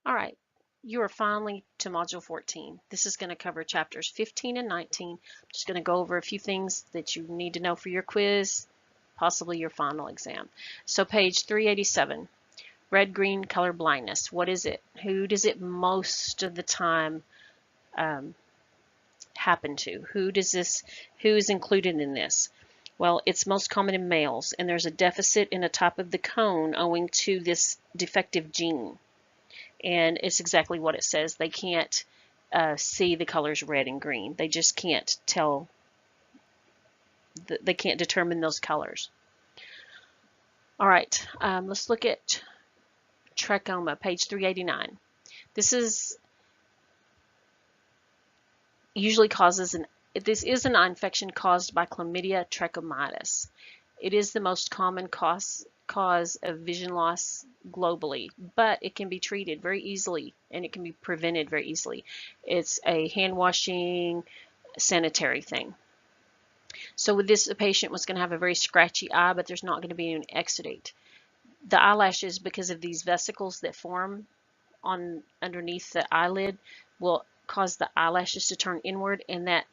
All right, you are finally to Module 14. This is going to cover chapters 15 and 19. I'm just going to go over a few things that you need to know for your quiz, possibly your final exam. So page 387, red-green color blindness. What is it? Who does it most of the time happen to? Who is included in this? Well, it's most common in males, and there's a deficit in the top of the cone owing to this defective gene. And it's exactly what it says. They can't see the colors red and green. They just can't tell. They can't determine those colors. All right, let's look at trachoma, page 389. This is usually causes this is an eye infection caused by chlamydia trachomatis. It is the most common cause of vision loss globally, but it can be treated very easily and it can be prevented very easily. It's a hand washing, sanitary thing. So with this, the patient was going to have a very scratchy eye, but there's not going to be an exudate. The eyelashes, because of these vesicles that form on underneath the eyelid, will cause the eyelashes to turn inward, and that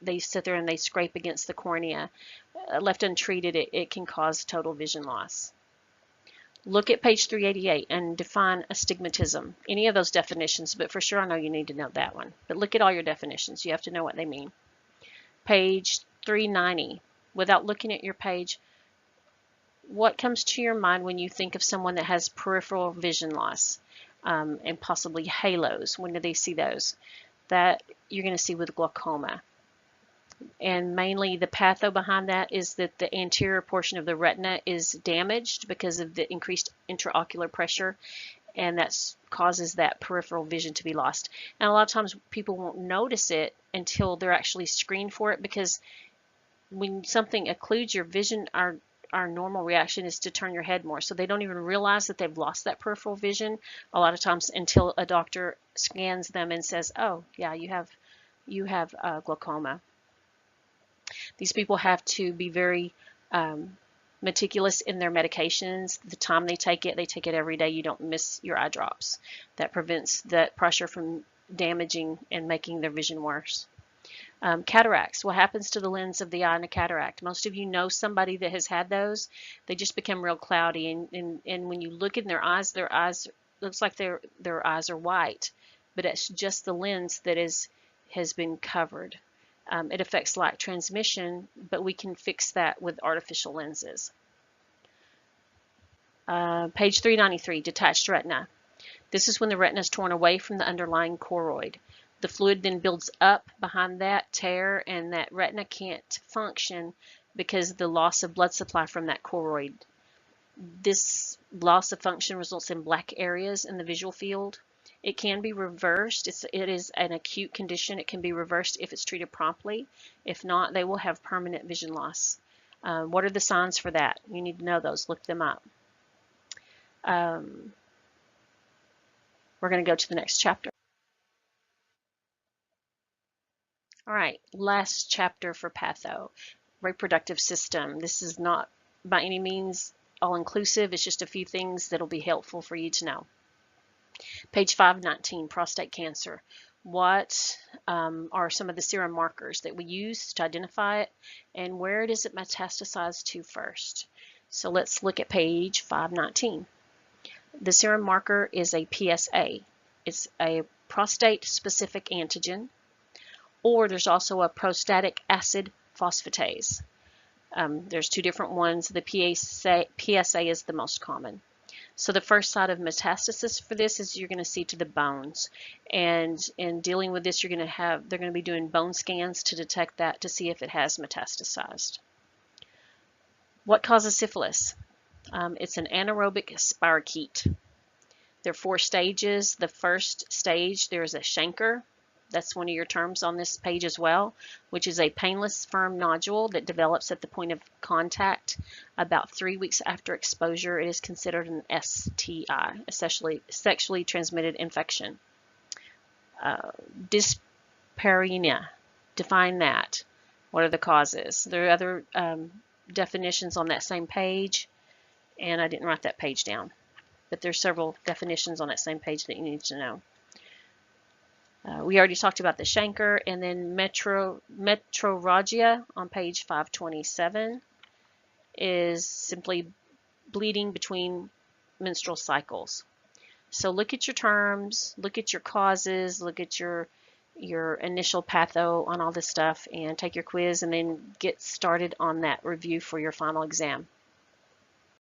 they sit there and they scrape against the cornea. Left untreated, it can cause total vision loss. Look at page 388 and define astigmatism. Any of those definitions, but for sure I know you need to know that one. But look at all your definitions. You have to know what they mean. Page 390. Without looking at your page, what comes to your mind when you think of someone that has peripheral vision loss and possibly halos? When do they see those? That you're going to see with glaucoma. And mainly the patho behind that is that the anterior portion of the retina is damaged because of the increased intraocular pressure, and that causes that peripheral vision to be lost. And a lot of times people won't notice it until they're actually screened for it, because when something occludes your vision, our normal reaction is to turn your head more. So they don't even realize that they've lost that peripheral vision a lot of times until a doctor scans them and says, oh yeah, you have glaucoma. These people have to be very meticulous in their medications. The time they take it every day. You don't miss your eye drops. That prevents that pressure from damaging and making their vision worse. Cataracts. What happens to the lens of the eye in a cataract? Most of you know somebody that has had those. They just become real cloudy, and when you look in their eyes looks like their eyes are white, but it's just the lens that has been covered. It affects light transmission, but we can fix that with artificial lenses. Page 393, detached retina. This is when the retina is torn away from the underlying choroid. The fluid then builds up behind that tear, and that retina can't function because of the loss of blood supply from that choroid. This loss of function results in black areas in the visual field. It can be reversed. It is an acute condition. It can be reversed if it's treated promptly. If not, they will have permanent vision loss. What are the signs for that? You need to know those. Look them up. We're going to go to the next chapter. All right, last chapter for patho, reproductive system. This is not by any means all-inclusive. It's just a few things that'll be helpful for you to know. Page 519, prostate cancer. What are some of the serum markers that we use to identify it, and where does it metastasize to first? So let's look at page 519. The serum marker is a PSA. It's a prostate-specific antigen, or there's also a prostatic acid phosphatase. There's two different ones. The PSA is the most common. So the first site of metastasis for this is you're going to see to the bones, and in dealing with this, they're going to be doing bone scans to detect that, to see if it has metastasized. What causes syphilis? It's an anaerobic spirochete. There are 4 stages. The first stage, there's a chancre. That's one of your terms on this page as well, which is a painless, firm nodule that develops at the point of contact. About 3 weeks after exposure, it is considered an STI, a sexually transmitted infection. Dyspareunia, define that. What are the causes? There are other definitions on that same page, and I didn't write that page down. but there's several definitions on that same page that you need to know. We already talked about the chancre, and then metrorrhagia on page 527 is simply bleeding between menstrual cycles. So look at your terms, look at your causes, look at your initial patho on all this stuff, and take your quiz, and then get started on that review for your final exam.